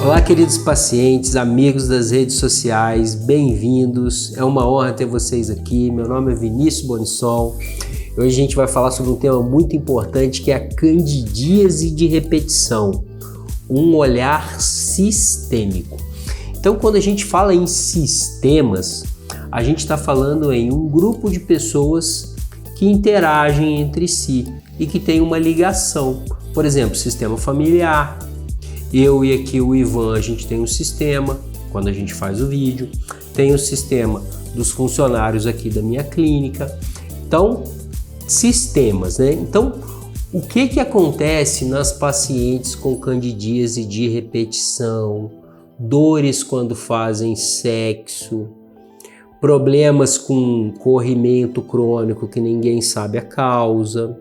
Olá, queridos pacientes, amigos das redes sociais, bem-vindos. É uma honra ter vocês aqui. Meu nome é Vinícius Bonissol. Hoje a gente vai falar sobre um tema muito importante que é a candidíase de repetição, um olhar sistêmico. Então, quando a gente fala em sistemas, a gente está falando em um grupo de pessoas que interagem entre si e que tem uma ligação. Por exemplo, sistema familiar. Eu e aqui o Ivan, a gente tem um sistema, quando a gente faz o vídeo, tem o sistema dos funcionários aqui da minha clínica. Então, sistemas, né? Então, o que acontece nas pacientes com candidíase de repetição, dores quando fazem sexo, problemas com corrimento crônico que ninguém sabe a causa,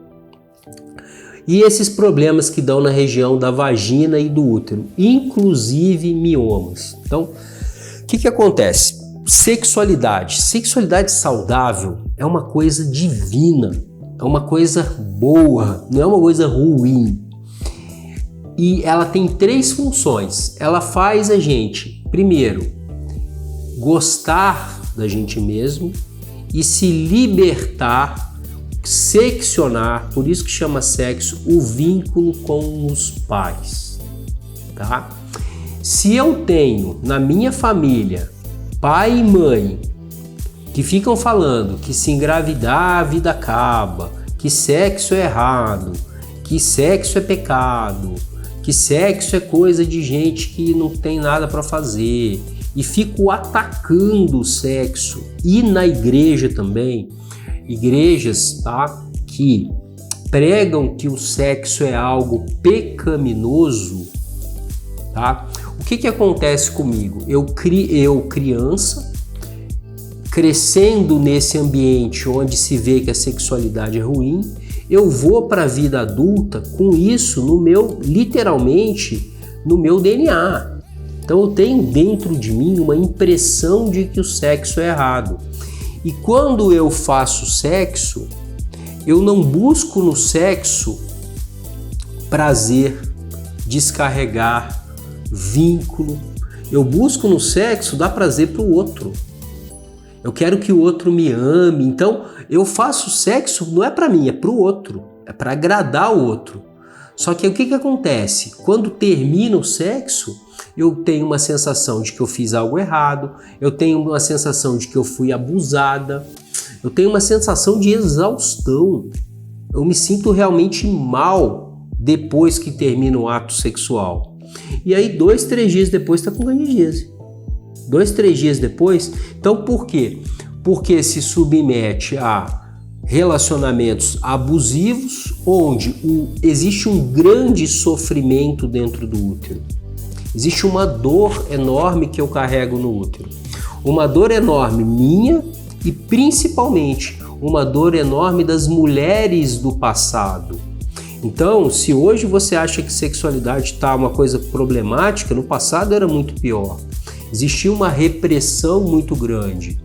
e esses problemas que dão na região da vagina e do útero, inclusive miomas. Então, o que acontece? Sexualidade saudável é uma coisa divina, é uma coisa boa, não é uma coisa ruim. E ela tem 3 funções. Ela faz a gente, primeiro, gostar da gente mesmo e se libertar, seccionar, por isso que chama sexo, o vínculo com os pais, tá? Se eu tenho na minha família pai e mãe que ficam falando que se engravidar a vida acaba, que sexo é errado, que sexo é pecado, que sexo é coisa de gente que não tem nada para fazer, e fico atacando o sexo, e na igreja também, igrejas, tá, que pregam que o sexo é algo pecaminoso, tá? O que acontece comigo? Eu criança, crescendo nesse ambiente onde se vê que a sexualidade é ruim, eu vou para a vida adulta com isso no meu, literalmente, no meu DNA. Então eu tenho dentro de mim uma impressão de que o sexo é errado. E quando eu faço sexo, eu não busco no sexo prazer, descarregar, vínculo. Eu busco no sexo dar prazer para o outro. Eu quero que o outro me ame. Então eu faço sexo não é para mim, é para o outro. É para agradar o outro. Só que o que acontece? Quando termina o sexo, eu tenho uma sensação de que eu fiz algo errado, eu tenho uma sensação de que eu fui abusada, eu tenho uma sensação de exaustão. Eu me sinto realmente mal depois que termina o ato sexual. E aí 2, 3 dias depois está com candidíase. 2, 3 dias depois. Então por quê? Porque se submete a relacionamentos abusivos, onde existe um grande sofrimento dentro do útero. Existe uma dor enorme que eu carrego no útero. Uma dor enorme minha e principalmente uma dor enorme das mulheres do passado. Então, se hoje você acha que sexualidade está uma coisa problemática, no passado era muito pior. Existia uma repressão muito grande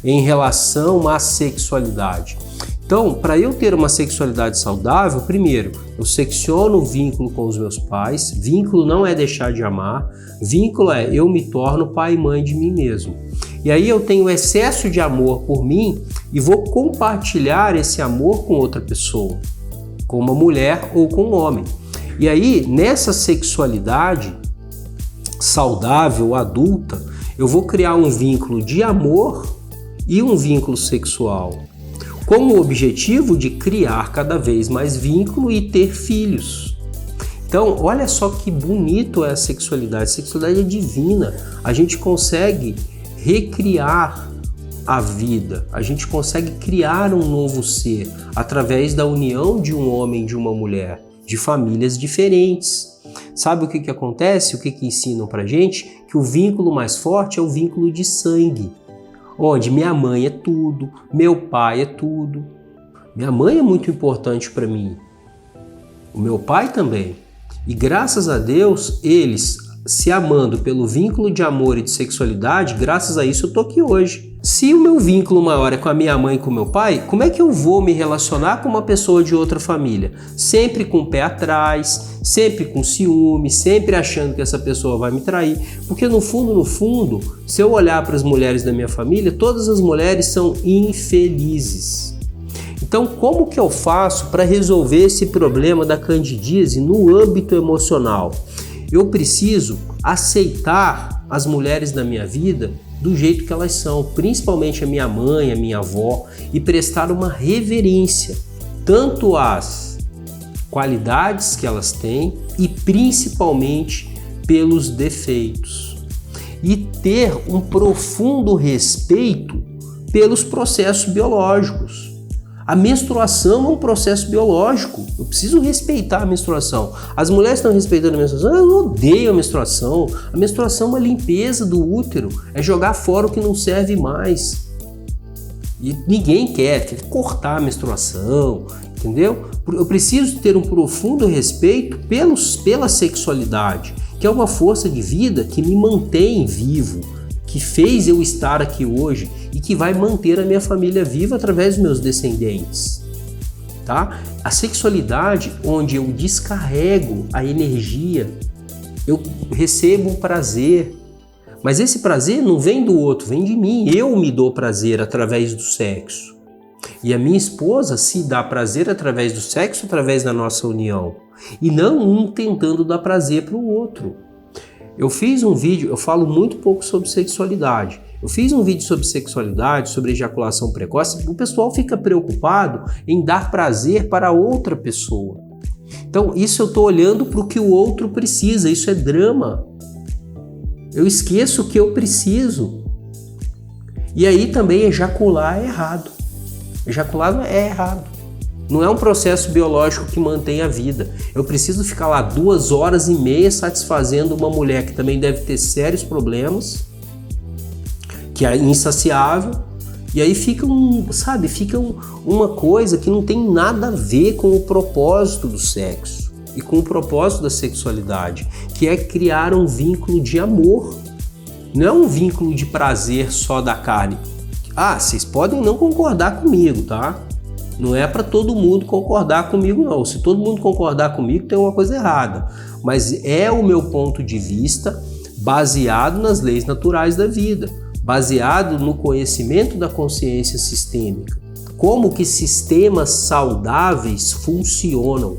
em relação à sexualidade. Então, para eu ter uma sexualidade saudável, primeiro, eu secciono o vínculo com os meus pais. Vínculo não é deixar de amar. Vínculo é eu me torno pai e mãe de mim mesmo. E aí eu tenho excesso de amor por mim e vou compartilhar esse amor com outra pessoa, com uma mulher ou com um homem. E aí, nessa sexualidade saudável, adulta, eu vou criar um vínculo de amor e um vínculo sexual, com o objetivo de criar cada vez mais vínculo e ter filhos. Então, olha só que bonito é a sexualidade. A sexualidade é divina. A gente consegue recriar a vida. A gente consegue criar um novo ser através da união de um homem e de uma mulher, de famílias diferentes. Sabe o que acontece? O que ensinam pra gente? Que o vínculo mais forte é o vínculo de sangue. Onde minha mãe é tudo, meu pai é tudo. Minha mãe é muito importante para mim, o meu pai também. E graças a Deus, eles se amando pelo vínculo de amor e de sexualidade, graças a isso eu tô aqui hoje. Se o meu vínculo maior é com a minha mãe e com o meu pai, como é que eu vou me relacionar com uma pessoa de outra família? Sempre com o pé atrás, sempre com ciúme, sempre achando que essa pessoa vai me trair. Porque no fundo, se eu olhar para as mulheres da minha família, todas as mulheres são infelizes. Então, como que eu faço para resolver esse problema da candidíase no âmbito emocional? Eu preciso aceitar as mulheres da minha vida do jeito que elas são, principalmente a minha mãe, a minha avó, e prestar uma reverência, tanto às qualidades que elas têm e principalmente pelos defeitos. E ter um profundo respeito pelos processos biológicos. A menstruação é um processo biológico, eu preciso respeitar a menstruação. As mulheres estão respeitando a menstruação, eu odeio a menstruação. A menstruação é uma limpeza do útero, é jogar fora o que não serve mais. E ninguém quer cortar a menstruação, entendeu? Eu preciso ter um profundo respeito pela sexualidade, que é uma força de vida que me mantém vivo, que fez eu estar aqui hoje e que vai manter a minha família viva através dos meus descendentes, tá? A sexualidade onde eu descarrego a energia, eu recebo um prazer, mas esse prazer não vem do outro, vem de mim, eu me dou prazer através do sexo. E a minha esposa se dá prazer através do sexo, através da nossa união, e não um tentando dar prazer para o outro. Eu fiz um vídeo, eu falo muito pouco sobre sexualidade. Eu fiz um vídeo sobre sexualidade, sobre ejaculação precoce. O pessoal fica preocupado em dar prazer para outra pessoa. Então, isso eu estou olhando para o que o outro precisa. Isso é drama. Eu esqueço o que eu preciso. E aí também ejacular é errado. Ejacular é errado. Não é um processo biológico que mantém a vida. Eu preciso ficar lá 2h30 satisfazendo uma mulher que também deve ter sérios problemas, que é insaciável, e aí fica uma coisa que não tem nada a ver com o propósito do sexo e com o propósito da sexualidade, que é criar um vínculo de amor. Não é um vínculo de prazer só da carne. Vocês podem não concordar comigo, tá? Não é para todo mundo concordar comigo, não. Se todo mundo concordar comigo, tem uma coisa errada. Mas é o meu ponto de vista baseado nas leis naturais da vida, baseado no conhecimento da consciência sistêmica. Como que sistemas saudáveis funcionam.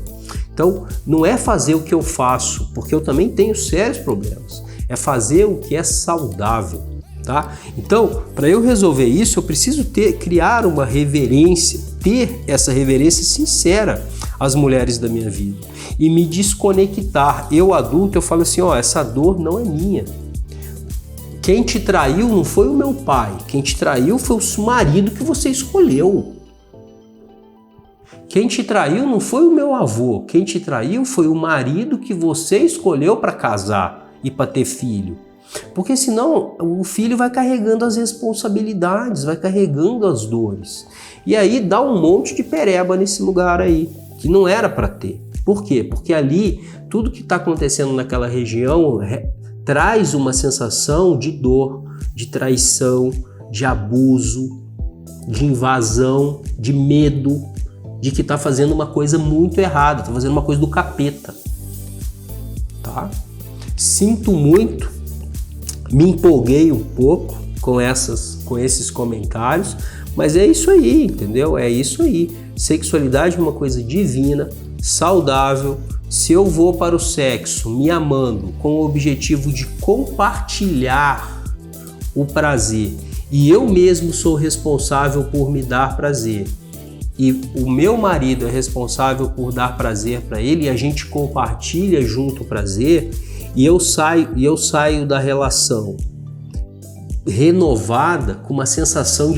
Então, não é fazer o que eu faço, porque eu também tenho sérios problemas. É fazer o que é saudável. Tá? Então, para eu resolver isso, eu preciso criar uma reverência, ter essa reverência sincera às mulheres da minha vida e me desconectar. Eu adulto, eu falo assim, essa dor não é minha. Quem te traiu não foi o meu pai, quem te traiu foi o marido que você escolheu. Quem te traiu não foi o meu avô, quem te traiu foi o marido que você escolheu para casar e para ter filho. Porque senão o filho vai carregando as responsabilidades, vai carregando as dores. E aí dá um monte de pereba nesse lugar aí, que não era para ter. Por quê? Porque ali tudo que está acontecendo naquela região traz uma sensação de dor, de traição, de abuso, de invasão, de medo, de que está fazendo uma coisa muito errada, está fazendo uma coisa do capeta. Tá? Sinto muito. Me empolguei um pouco com esses comentários, mas é isso aí, entendeu? É isso aí. Sexualidade é uma coisa divina, saudável. Se eu vou para o sexo me amando com o objetivo de compartilhar o prazer e eu mesmo sou responsável por me dar prazer e o meu marido é responsável por dar prazer para ele e a gente compartilha junto o prazer, e eu saio da relação renovada com uma sensação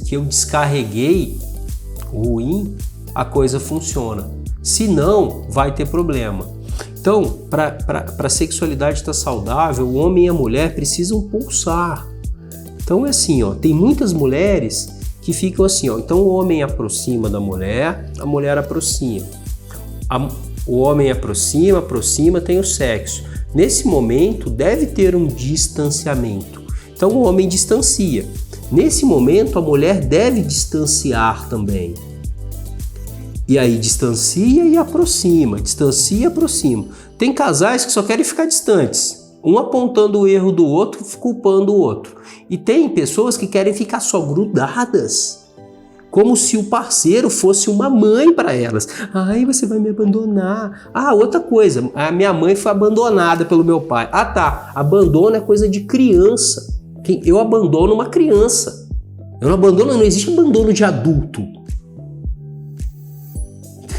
que eu descarreguei ruim, a coisa funciona. Se não, vai ter problema. Então, para a sexualidade estar saudável, o homem e a mulher precisam pulsar. Então é assim, tem muitas mulheres que ficam assim, então o homem aproxima da mulher, a mulher aproxima. O homem aproxima, tem o sexo. Nesse momento deve ter um distanciamento. Então o homem distancia. Nesse momento a mulher deve distanciar também. E aí distancia e aproxima, distancia e aproxima. Tem casais que só querem ficar distantes, um apontando o erro do outro, culpando o outro. E tem pessoas que querem ficar só grudadas, como se o parceiro fosse uma mãe para elas. Ai, você vai me abandonar. Ah, outra coisa, a minha mãe foi abandonada pelo meu pai. Ah tá, abandono é coisa de criança. Eu abandono uma criança. Eu não abandono, não existe abandono de adulto.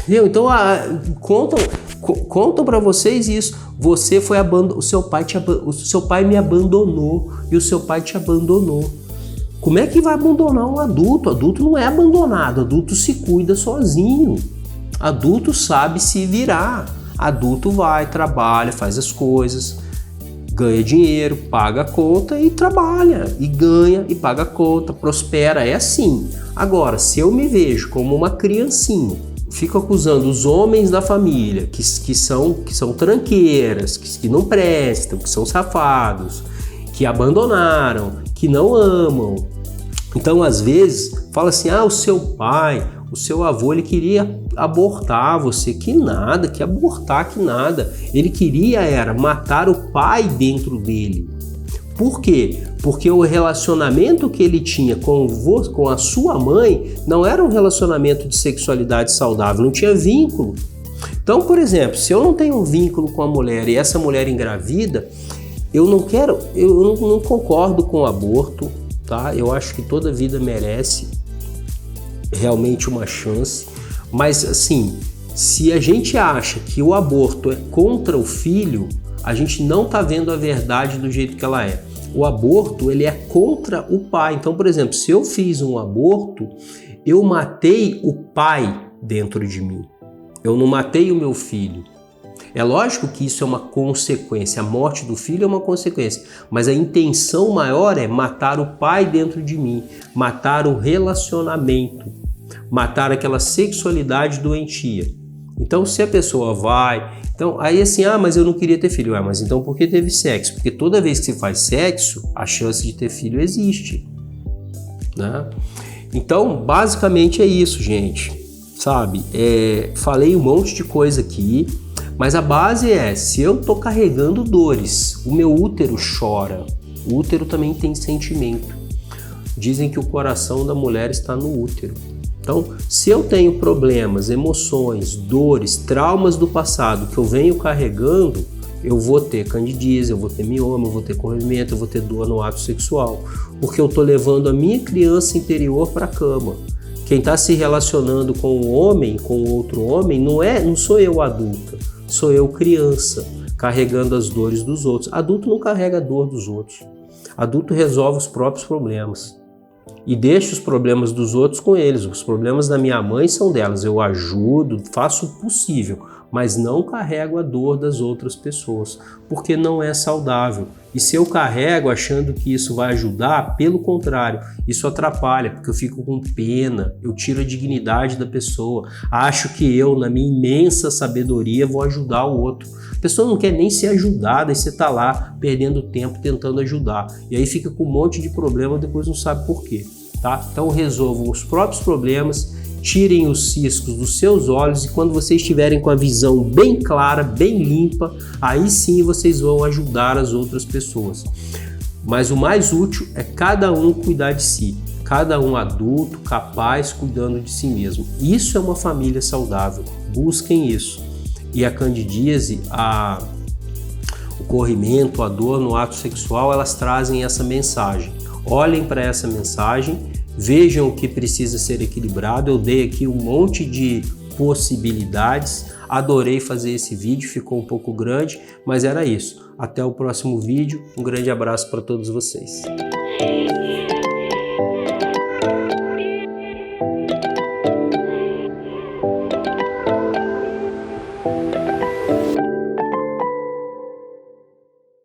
Entendeu? Então contam para vocês isso. Você foi o seu pai me abandonou e o seu pai te abandonou. Como é que vai abandonar um adulto? Adulto não é abandonado, adulto se cuida sozinho. Adulto sabe se virar. Adulto vai, trabalha, faz as coisas, ganha dinheiro, paga a conta e trabalha, e ganha e paga a conta, prospera, é assim. Agora, se eu me vejo como uma criancinha, fico acusando os homens da família que são tranqueiras, que não prestam, que são safados, que abandonaram, que não amam. Então, às vezes, fala assim, o seu pai, o seu avô, ele queria abortar você. Que nada, que abortar, que nada. Ele queria matar o pai dentro dele. Por quê? Porque o relacionamento que ele tinha com a sua mãe não era um relacionamento de sexualidade saudável, não tinha vínculo. Então, por exemplo, se eu não tenho um vínculo com a mulher e essa mulher engravida, eu não concordo com o aborto, tá? Eu acho que toda vida merece realmente uma chance, mas assim, se a gente acha que o aborto é contra o filho, a gente não está vendo a verdade do jeito que ela é. O aborto, ele é contra o pai. Então, por exemplo, se eu fiz um aborto, eu matei o pai dentro de mim. Eu não matei o meu filho. É lógico que isso é uma consequência, a morte do filho é uma consequência, mas a intenção maior é matar o pai dentro de mim, matar o relacionamento, matar aquela sexualidade doentia. Então, se a pessoa vai... Então, aí assim, mas eu não queria ter filho. Mas então por que teve sexo? Porque toda vez que se faz sexo, a chance de ter filho existe, né? Então, basicamente é isso, gente, sabe? Falei um monte de coisa aqui, mas a base é, se eu tô carregando dores, o meu útero chora, o útero também tem sentimento. Dizem que o coração da mulher está no útero. Então, se eu tenho problemas, emoções, dores, traumas do passado que eu venho carregando, eu vou ter candidíase, eu vou ter mioma, eu vou ter corrimento, eu vou ter dor no ato sexual, porque eu estou levando a minha criança interior para a cama. Quem está se relacionando com um homem, com outro homem, não sou eu adulta, sou eu criança, carregando as dores dos outros. Adulto não carrega a dor dos outros. Adulto resolve os próprios problemas. E deixo os problemas dos outros com eles. Os problemas da minha mãe são delas. Eu ajudo, faço o possível, mas não carrego a dor das outras pessoas, porque não é saudável. E se eu carrego achando que isso vai ajudar, pelo contrário, isso atrapalha, porque eu fico com pena, eu tiro a dignidade da pessoa, acho que eu, na minha imensa sabedoria, vou ajudar o outro. A pessoa não quer nem ser ajudada e você está lá perdendo tempo tentando ajudar. E aí fica com um monte de problema, depois não sabe por quê, tá? Então resolvam os próprios problemas, tirem os ciscos dos seus olhos e quando vocês estiverem com a visão bem clara, bem limpa, aí sim vocês vão ajudar as outras pessoas. Mas o mais útil é cada um cuidar de si, cada um adulto, capaz, cuidando de si mesmo. Isso é uma família saudável, busquem isso. E a candidíase, o corrimento, a dor no ato sexual, elas trazem essa mensagem. Olhem para essa mensagem, vejam o que precisa ser equilibrado. Eu dei aqui um monte de possibilidades, adorei fazer esse vídeo, ficou um pouco grande, mas era isso. Até o próximo vídeo, um grande abraço para todos vocês.